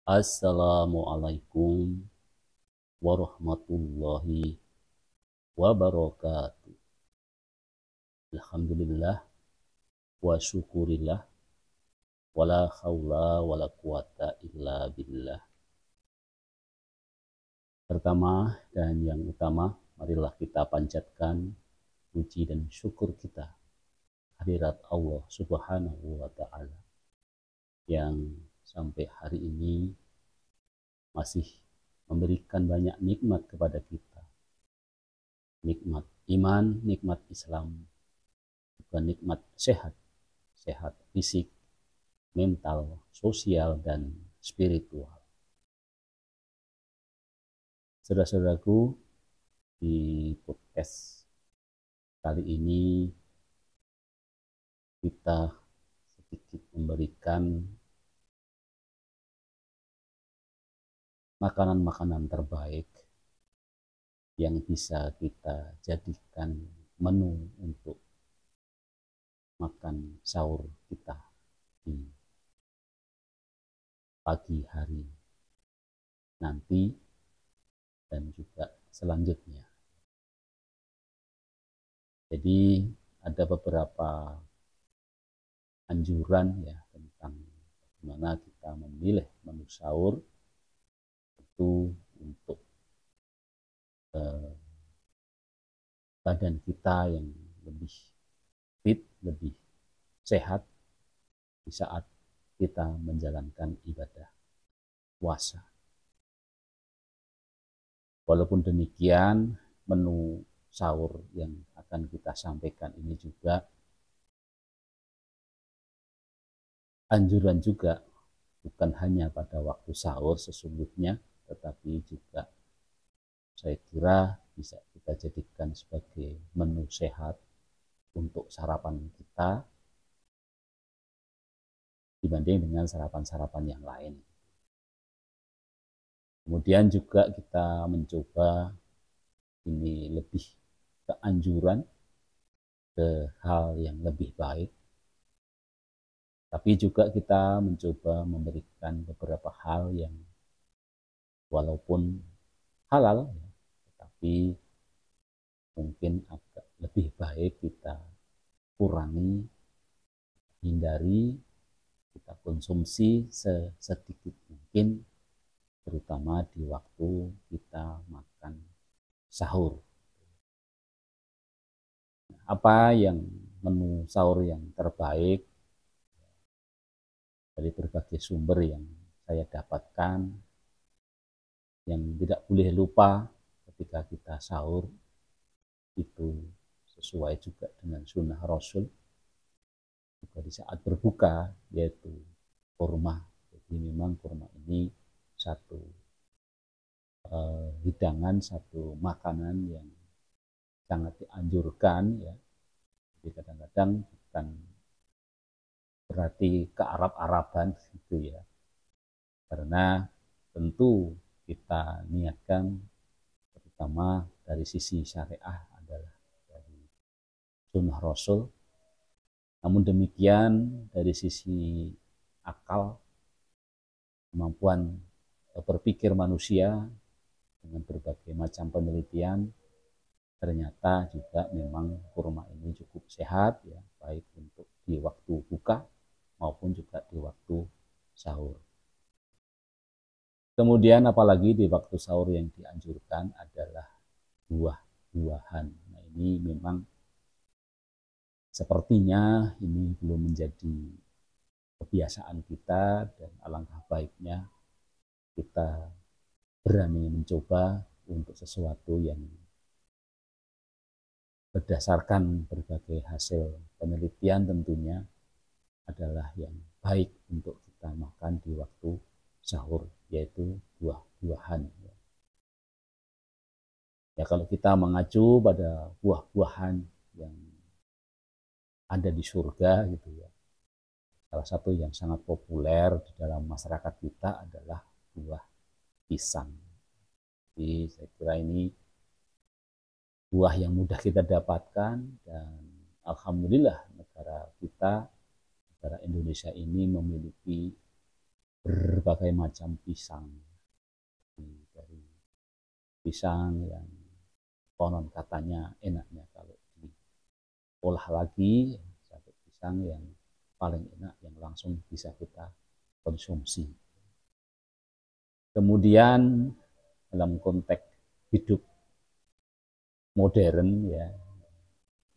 Assalamualaikum warahmatullahi wabarakatuh. Alhamdulillah wa syukurillah wala haula wala quwata illa billah. Pertama dan yang utama, marilah kita panjatkan puji dan syukur kita hadirat Allah Subhanahu wa Ta'ala yang sampai hari ini masih memberikan banyak nikmat kepada kita. Nikmat iman, nikmat Islam, juga nikmat sehat fisik, mental, sosial, dan spiritual. Saudara-saudaraku, di podcast kali ini kita sedikit memberikan makanan-makanan terbaik yang bisa kita jadikan menu untuk makan sahur kita di pagi hari nanti dan juga selanjutnya. Jadi ada beberapa anjuran ya tentang bagaimana kita memilih menu sahur itu untuk badan kita yang lebih fit, lebih sehat di saat kita menjalankan ibadah puasa. Walaupun demikian, menu sahur yang akan kita sampaikan ini juga anjuran juga bukan hanya pada waktu sahur sesungguhnya, tetapi juga saya kira bisa kita jadikan sebagai menu sehat untuk sarapan kita dibanding dengan sarapan-sarapan yang lain. Kemudian juga kita mencoba ini lebih ke anjuran, ke hal yang lebih baik. Tapi juga kita mencoba memberikan beberapa hal yang walaupun halal, tetapi mungkin agak lebih baik kita kurangi, hindari, kita konsumsi sesedikit mungkin, terutama di waktu kita makan sahur. Apa yang menu sahur yang terbaik dari berbagai sumber yang saya dapatkan, yang tidak boleh lupa ketika kita sahur itu sesuai juga dengan sunnah Rasul juga di saat berbuka, yaitu kurma. Jadi memang kurma ini satu hidangan, satu makanan yang sangat dianjurkan ya. Jadi kadang-kadang bukan berarti ke Arab-Araban gitu ya. Karena tentu kita niatkan terutama dari sisi syariah adalah dari sunnah Rasul. Namun demikian dari sisi akal, kemampuan berpikir manusia dengan berbagai macam penelitian, ternyata juga memang kurma ini cukup sehat ya, baik untuk di waktu buka maupun juga di waktu sahur. Kemudian apalagi di waktu sahur yang dianjurkan adalah buah-buahan. Nah ini memang sepertinya ini belum menjadi kebiasaan kita dan alangkah baiknya kita berani mencoba untuk sesuatu yang berdasarkan berbagai hasil penelitian tentunya adalah yang baik untuk kita makan di waktu sahur, yaitu buah-buahan. Ya kalau kita mengacu pada buah-buahan yang ada di surga gitu ya, salah satu yang sangat populer di dalam masyarakat kita adalah buah pisang. Jadi saya kira ini buah yang mudah kita dapatkan dan alhamdulillah negara kita, negara Indonesia ini memiliki berbagai berbagai macam pisang. Dari pisang yang konon katanya enaknya kalau diolah lagi, satu pisang yang paling enak yang langsung bisa kita konsumsi. Kemudian dalam konteks hidup modern ya,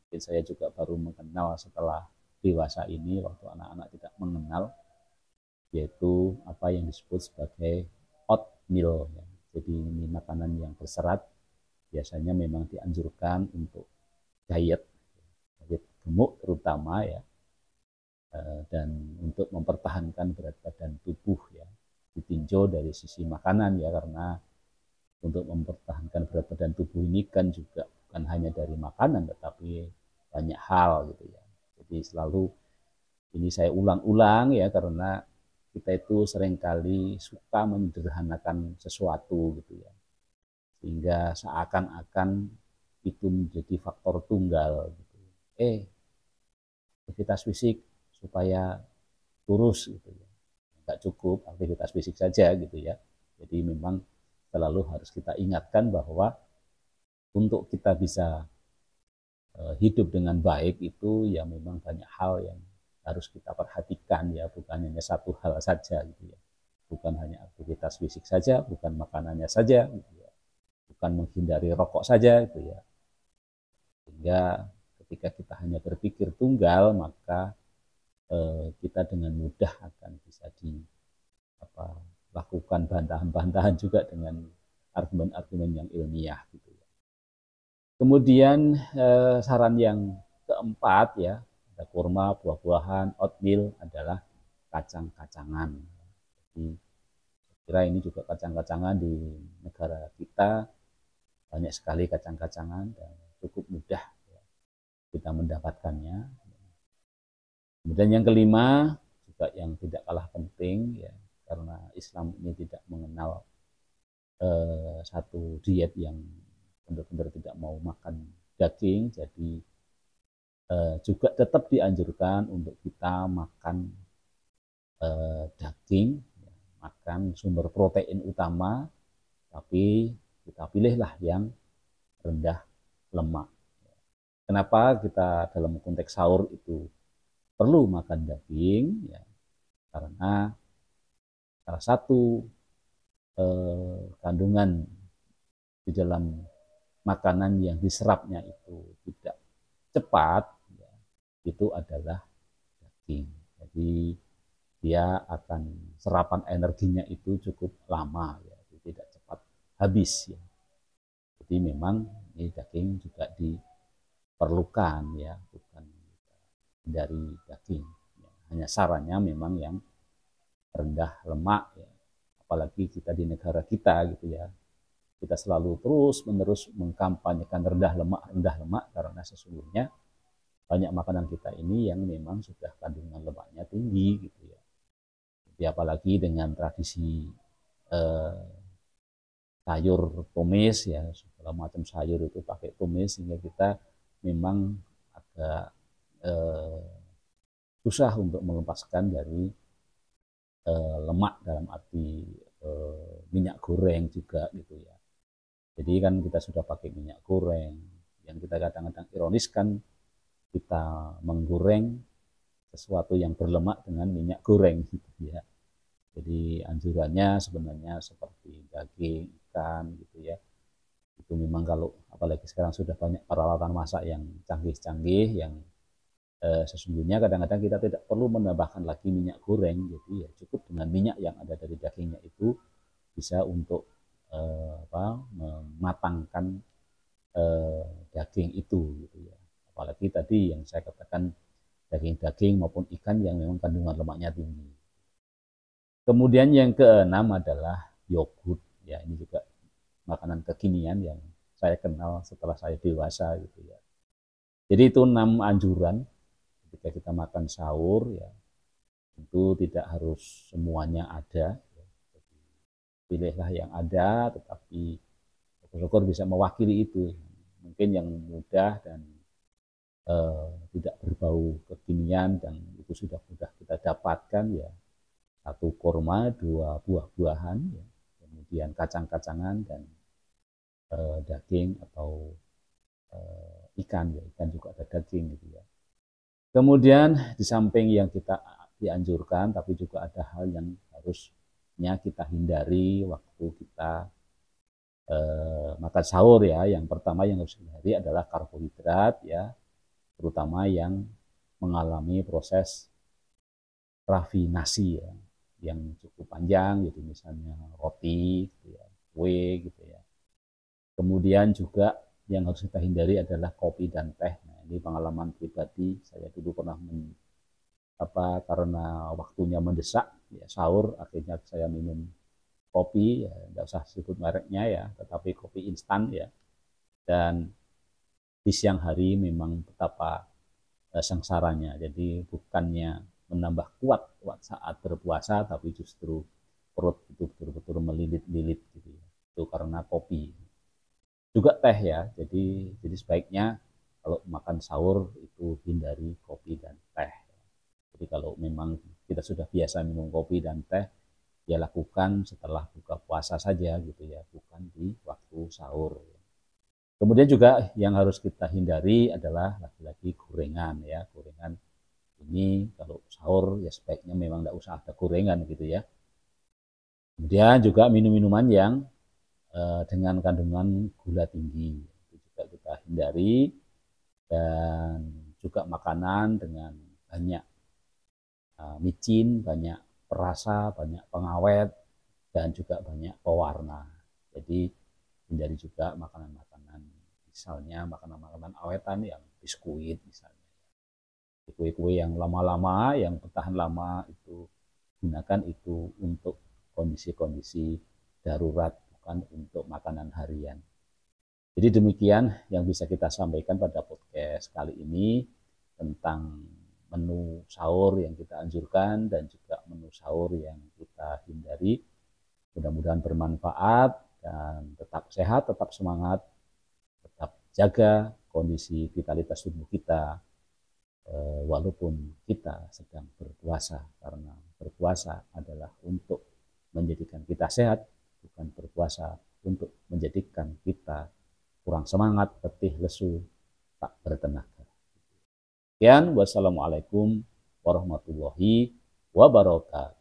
mungkin saya juga baru mengenal setelah dewasa ini, waktu anak-anak tidak mengenal, yaitu apa yang disebut sebagai oatmeal. Ya. Jadi ini makanan yang berserat, biasanya memang dianjurkan untuk diet gemuk terutama ya, dan untuk mempertahankan berat badan tubuh ya, ditinjau dari sisi makanan ya, karena untuk mempertahankan berat badan tubuh ini kan juga bukan hanya dari makanan tetapi banyak hal gitu ya. Jadi selalu ini saya ulang-ulang ya, karena kita itu seringkali suka menyederhanakan sesuatu gitu ya, sehingga seakan-akan itu menjadi faktor tunggal gitu. Aktivitas fisik supaya kurus gitu ya, nggak cukup aktivitas fisik saja gitu ya. Jadi memang selalu harus kita ingatkan bahwa untuk kita bisa hidup dengan baik itu ya memang banyak hal yang harus kita perhatikan ya, bukan hanya satu hal saja gitu ya, bukan hanya aktivitas fisik saja, bukan makanannya saja gitu ya, bukan menghindari rokok saja gitu ya. Sehingga ketika kita hanya berpikir tunggal, maka kita dengan mudah akan bisa lakukan bantahan-bantahan juga dengan argumen-argumen yang ilmiah gitu ya. Kemudian saran yang keempat ya, ada kurma, buah-buahan, oatmeal adalah kacang-kacangan. Jadi saya kira ini juga kacang-kacangan di negara kita banyak sekali kacang-kacangan dan cukup mudah ya, kita mendapatkannya. Kemudian yang kelima juga yang tidak kalah penting ya, karena Islam ini tidak mengenal satu diet yang benar-benar tidak mau makan daging, jadi juga tetap dianjurkan untuk kita makan daging, ya, makan sumber protein utama, tapi kita pilihlah yang rendah lemak. Kenapa kita dalam konteks sahur itu perlu makan daging? Ya, karena salah satu kandungan di dalam makanan yang diserapnya itu tidak cepat, ya, itu adalah daging. Jadi dia akan serapan energinya itu cukup lama, ya, tidak cepat habis. Ya. Jadi memang ini daging juga diperlukan, ya, bukan dari daging. Ya. Hanya sarannya memang yang rendah lemak, ya. Apalagi kita di negara kita gitu ya. Kita selalu terus-menerus mengkampanyekan rendah lemak, karena sesungguhnya banyak makanan kita ini yang memang sudah kandungan lemaknya tinggi gitu ya. Jadi apalagi dengan tradisi sayur tumis ya, segala macam sayur itu pakai tumis, sehingga kita memang agak susah untuk melepaskan dari lemak dalam arti minyak goreng juga gitu ya. Jadi kan kita sudah pakai minyak goreng, yang kita kadang-kadang ironiskan, kita menggoreng sesuatu yang berlemak dengan minyak goreng gitu ya. Jadi anjurannya sebenarnya seperti daging, ikan gitu ya. Itu memang kalau apalagi sekarang sudah banyak peralatan masak yang canggih-canggih, yang sesungguhnya kadang-kadang kita tidak perlu menambahkan lagi minyak goreng, jadi ya cukup dengan minyak yang ada dari dagingnya itu bisa untuk mematangkan daging itu gitu ya. Apalagi tadi yang saya katakan daging-daging maupun ikan yang memang kandungan lemaknya tinggi. Kemudian yang keenam adalah yogurt, ya ini juga makanan kekinian yang saya kenal setelah saya dewasa gitu ya. Jadi itu 6 anjuran ketika kita makan sahur ya, tentu tidak harus semuanya ada. Pilihlah yang ada, tetapi syukur-syukur bisa mewakili itu. Mungkin yang mudah dan tidak berbau kekinian dan itu sudah mudah kita dapatkan ya, 1 kurma, 2 buah-buahan, ya. Kemudian kacang-kacangan dan daging atau ikan, ya. Ikan juga ada daging gitu ya. Kemudian di samping yang kita dianjurkan, tapi juga ada hal yang harusnya kita hindari waktu kita makan sahur ya. Yang pertama yang harus dihindari adalah karbohidrat ya, terutama yang mengalami proses rafinasi ya, yang cukup panjang, gitu misalnya roti, gitu ya, kue, gitu ya. Kemudian juga yang harus kita hindari adalah kopi dan teh. Nah, ini pengalaman pribadi, saya dulu pernah karena waktunya mendesak ya, sahur, akhirnya saya minum kopi, ya, nggak usah sebut mereknya ya, tetapi kopi instan ya. Dan di siang hari memang betapa sengsaranya. Jadi bukannya menambah kuat saat berpuasa, tapi justru perut itu betul-betul melilit-lilit gitu ya. Itu karena kopi. Juga teh ya. Jadi sebaiknya kalau makan sahur itu hindari kopi dan teh. Jadi kalau memang kita sudah biasa minum kopi dan teh, ya lakukan setelah buka puasa saja gitu ya, bukan di waktu sahur. Kemudian juga yang harus kita hindari adalah lagi-lagi gorengan ya. Gorengan ini kalau sahur ya sebaiknya memang tidak usah ada gorengan gitu ya. Kemudian juga minum-minuman yang dengan kandungan gula tinggi itu juga kita hindari, dan juga makanan dengan banyak micin, banyak perasa, banyak pengawet, dan juga banyak pewarna. Jadi hindari juga makanan-makanan, misalnya makanan-makanan awetan yang biskuit misalnya. Kue-kue yang lama-lama, yang bertahan lama itu gunakan itu untuk kondisi-kondisi darurat, bukan untuk makanan harian. Jadi demikian yang bisa kita sampaikan pada podcast kali ini tentang menu sahur yang kita anjurkan dan juga menu sahur yang kita hindari. Mudah-mudahan bermanfaat dan tetap sehat, tetap semangat, tetap jaga kondisi vitalitas tubuh kita walaupun kita sedang berpuasa, karena berpuasa adalah untuk menjadikan kita sehat, bukan berpuasa untuk menjadikan kita kurang semangat, letih, lesu, tak bertenaga. Sekian, wassalamualaikum warahmatullahi wabarakatuh.